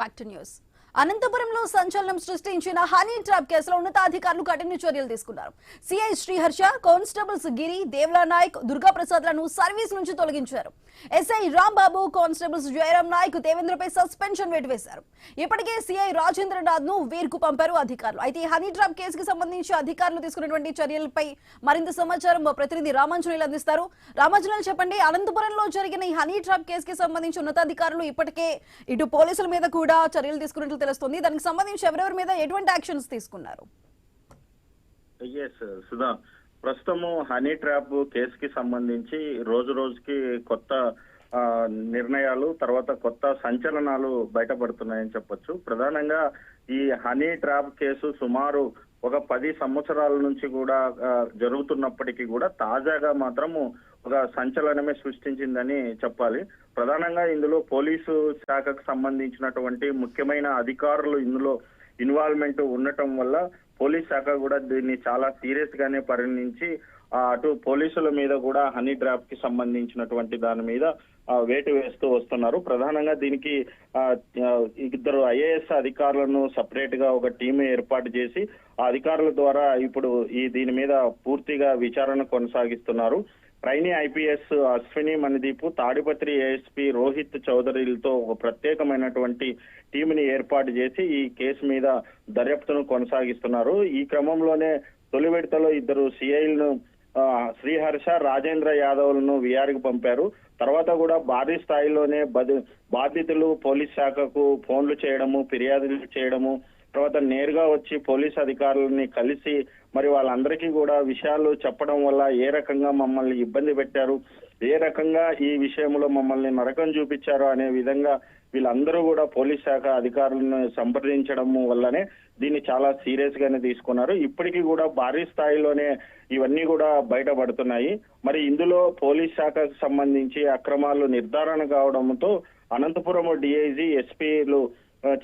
Back to news. అనంతపురంలో సంచలనం సృష్టించిన హనీ ట్రాప్ కేసులో ఉన్నతాధికారులు కఠిన చర్యలు తీసుకున్నారు. సిఐ శ్రీహర్ష, కానిస్టేబుల్స్ గిరి, దేవ్లా నాయక్, దుర్గా ప్రసాద్ లను సర్వీస్ నుంచి తొలగించారు. ఎస్ఐ రాంబాబు, కానిస్టేబుల్స్ జయరాం నాయక్, దేవేంద్రపై సస్పెన్షన్ వేటు వేశారు. ఇప్పటికే సిఐ రాజేంద్రనాథ్ ను వీర్ కు పంపారు అధికారులు. అయితే హనీ ట్రాప్ కేసుకు సంబంధించి అధికారులు తీసుకున్నటువంటి చర్యలపై మరింత సమాచారం మా ప్రతినిధి రామాంజనేయులు అందిస్తారు. రామాంజనేయులు చెప్పండి, అనంతపురంలో జరిగిన ఈ హనీ ట్రాప్ కేసుకి సంబంధించి ఉన్నతాధికారులు ఇప్పటికే ఇటు పోలీసుల మీద కూడా చర్యలు తీసుకున్నట్లు తెలుస్తుంది. దానికి సంబంధించి ఎవరెవరి మీద ఎటువంటి యాక్షన్స్ తీసుకున్నారు? సుధా, ప్రస్తుతము హనీ ట్రాప్ కేసుకి సంబంధించి రోజు రోజుకి కొత్త నిర్ణయాలు, తర్వాత కొత్త సంచలనాలు బయటపడుతున్నాయని చెప్పొచ్చు. ప్రధానంగా ఈ హనీ ట్రాప్ కేసు సుమారు ఒక 10 సంవత్సరాల నుంచి కూడా జరుగుతున్నప్పటికీ కూడా తాజాగా మాత్రము ఒక సంచలనమే సృష్టించిందని చెప్పాలి. ప్రధానంగా ఇందులో పోలీసు శాఖకు సంబంధించినటువంటి ముఖ్యమైన అధికారులు ఇందులో ఇన్వాల్వ్మెంట్ ఉండటం వల్ల పోలీస్ శాఖ కూడా దీన్ని చాలా సీరియస్ గానే పరిగణించి అటు పోలీసుల మీద కూడా హనీ ట్రాప్ కి సంబంధించినటువంటి దాని మీద వేటు వేస్తూ వస్తున్నారు. ప్రధానంగా దీనికి 2 ఐఏఎస్ అధికారులను సపరేట్ గా ఒక టీం ఏర్పాటు చేసి ఆ అధికారుల ద్వారా ఇప్పుడు దీని మీద పూర్తిగా విచారణ కొనసాగిస్తున్నారు. Trainee IPS Ashwini Manideep, Tadipatri ASP Rohit చౌదరిలతో ఒక ప్రత్యేకమైనటువంటి టీంని ఏర్పాటు చేసి ఈ కేసు మీద దర్యాప్తును కొనసాగిస్తున్నారు. ఈ క్రమంలోనే తొలి విడతలో 2 సిఐలను శ్రీహర్ష, రాజేంద్ర యాదవ్లను విఆర్కి పంపారు. తర్వాత కూడా భారీ స్థాయిలోనే బాధితులు పోలీస్ శాఖకు ఫోన్లు చేయడము, ఫిర్యాదులు చేయడము, తర్వాత నేరుగా వచ్చి పోలీస్ అధికారులని కలిసి మరి వాళ్ళందరికీ కూడా విషయాలు చెప్పడం వల్ల ఏ రకంగా మమ్మల్ని ఇబ్బంది పెట్టారు, ఏ రకంగా ఈ విషయంలో మమ్మల్ని నరకం చూపించారు అనే విధంగా వీళ్ళందరూ కూడా పోలీస్ శాఖ అధికారులను సంప్రదించడం వల్లనే దీన్ని చాలా సీరియస్ గానే తీసుకున్నారు. ఇప్పటికీ కూడా భారీ స్థాయిలోనే ఇవన్నీ కూడా బయటపడుతున్నాయి. మరి ఇందులో పోలీస్ శాఖకు సంబంధించి అక్రమాలు నిర్ధారణ కావడంతో అనంతపురం డిఐజీ, ఎస్పీలు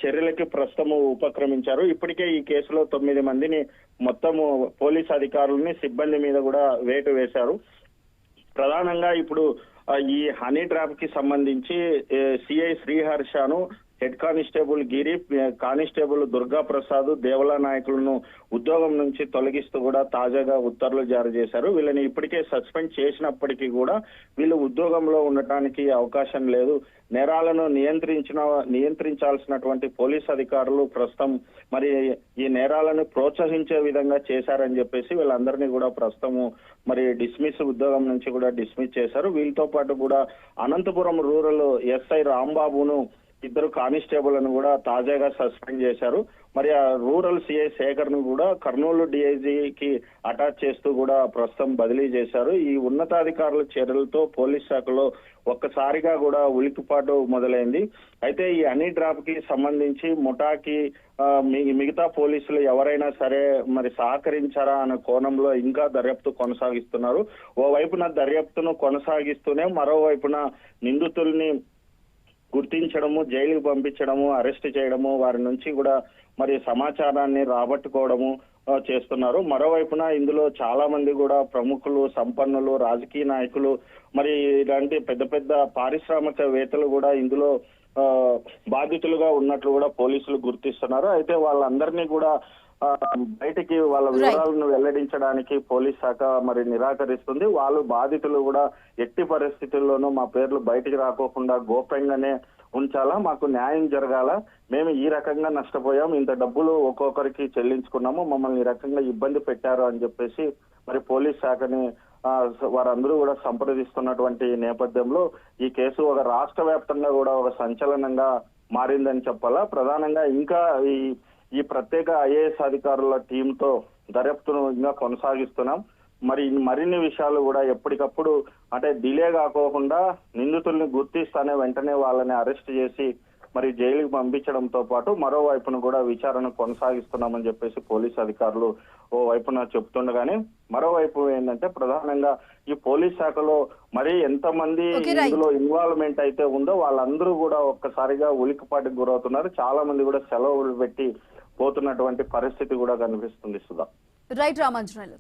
చర్యలకి ప్రస్తుతము ఉపక్రమించారు. ఇప్పటికే ఈ కేసులో 9 మందిని మొత్తము పోలీస్ అధికారులని, సిబ్బంది మీద కూడా వేటు వేశారు. ప్రధానంగా ఇప్పుడు ఈ హనీ ట్రాప్ కి సంబంధించి సిఐ శ్రీహర్షను, హెడ్ కానిస్టేబుల్ గిరి, కానిస్టేబుల్ దుర్గా ప్రసాద్, దేవలా నాయకులను ఉద్యోగం నుంచి తొలగిస్తూ కూడా తాజాగా ఉత్తర్వులు జారీ చేశారు. వీళ్ళని ఇప్పటికే సస్పెండ్ చేసినప్పటికీ కూడా వీళ్ళు ఉద్యోగంలో ఉండటానికి అవకాశం లేదు. నేరాలను నియంత్రించాల్సినటువంటి పోలీస్ అధికారులు ప్రస్తుతం మరి ఈ నేరాలను ప్రోత్సహించే విధంగా చేశారని చెప్పేసి వీళ్ళందరినీ కూడా ప్రస్తుతము మరి ఉద్యోగం నుంచి కూడా డిస్మిస్ చేశారు. వీళ్ళతో పాటు కూడా అనంతపురం రూరల్ ఎస్ఐ రాంబాబును, 2 కానిస్టేబుల్ను కూడా తాజాగా సస్పెండ్ చేశారు. మరి ఆ రూరల్ సిఐ శేఖర్ ను కూడా కర్నూలు డిఐజీకి అటాచ్ చేస్తూ కూడా ప్రస్తుతం బదిలీ చేశారు. ఈ ఉన్నతాధికారుల చర్యలతో పోలీస్ శాఖలో ఒక్కసారిగా కూడా ఉలికిపాటు మొదలైంది. అయితే ఈ హనీ డ్రాప్ కి సంబంధించి ముఠాకి మిగతా పోలీసులు ఎవరైనా సరే మరి సహకరించారా అనే కోణంలో ఇంకా దర్యాప్తు కొనసాగిస్తున్నారు. ఓవైపున దర్యాప్తును కొనసాగిస్తూనే మరోవైపున నిందితుల్ని గుర్తించడము, జైలుకు పంపించడము, అరెస్ట్ చేయడము, వారి నుంచి కూడా మరి సమాచారాన్ని రాబట్టుకోవడము చేస్తున్నారు. మరోవైపున ఇందులో చాలా మంది కూడా ప్రముఖులు, సంపన్నులు, రాజకీయ నాయకులు, మరి ఇలాంటి పెద్ద పెద్ద పారిశ్రామికవేత్తలు కూడా ఇందులో బాధితులుగా ఉన్నట్లు కూడా పోలీసులు గుర్తిస్తున్నారు. అయితే వాళ్ళందరినీ కూడా బయటికి వాళ్ళ వివరాలను వెల్లడించడానికి పోలీస్ శాఖ మరి నిరాకరిస్తుంది. వాళ్ళు బాధితులు కూడా ఎట్టి పరిస్థితుల్లోనూ మా పేర్లు బయటికి రాకోకుండా గోప్యంగానే ఉంచాలా, మాకు న్యాయం జరగాల, మేము ఈ రకంగా నష్టపోయాం, ఇంత డబ్బులు ఒక్కొక్కరికి చెల్లించుకున్నాము, మమ్మల్ని ఈ రకంగా ఇబ్బంది పెట్టారు అని చెప్పేసి మరి పోలీస్ శాఖని వారందరూ కూడా సంప్రదిస్తున్నటువంటి నేపథ్యంలో ఈ కేసు ఒక రాష్ట్ర వ్యాప్తంగా కూడా ఒక సంచలనంగా మారిందని చెప్పాలా. ప్రధానంగా ఇంకా ఈ ప్రత్యేక ఐఏఎస్ అధికారుల టీంతో దర్యాప్తును ఇంకా కొనసాగిస్తున్నాం. మరి మరిన్ని విషయాలు కూడా ఎప్పటికప్పుడు అంటే డిలే కాకోకుండా నిందితుల్ని గుర్తిస్తానే వెంటనే వాళ్ళని అరెస్ట్ చేసి మరి జైలుకి పంపించడంతో పాటు మరోవైపున కూడా విచారణ కొనసాగిస్తున్నామని చెప్పేసి పోలీస్ అధికారులు ఓ వైపున చెప్తుండగానే మరోవైపు ఏంటంటే ప్రధానంగా ఈ పోలీస్ శాఖలో మరి ఎంతమంది ఇందులో ఇన్వాల్వ్మెంట్ అయితే ఉందో వాళ్ళందరూ కూడా ఒక్కసారిగా ఉలికిపాటికి గురవుతున్నారు. చాలా మంది కూడా సెలవులు పెట్టి పోతున్నటువంటి పరిస్థితి కూడా కనిపిస్తుంది. సుధా. రైట్ రామాంజనేయులు.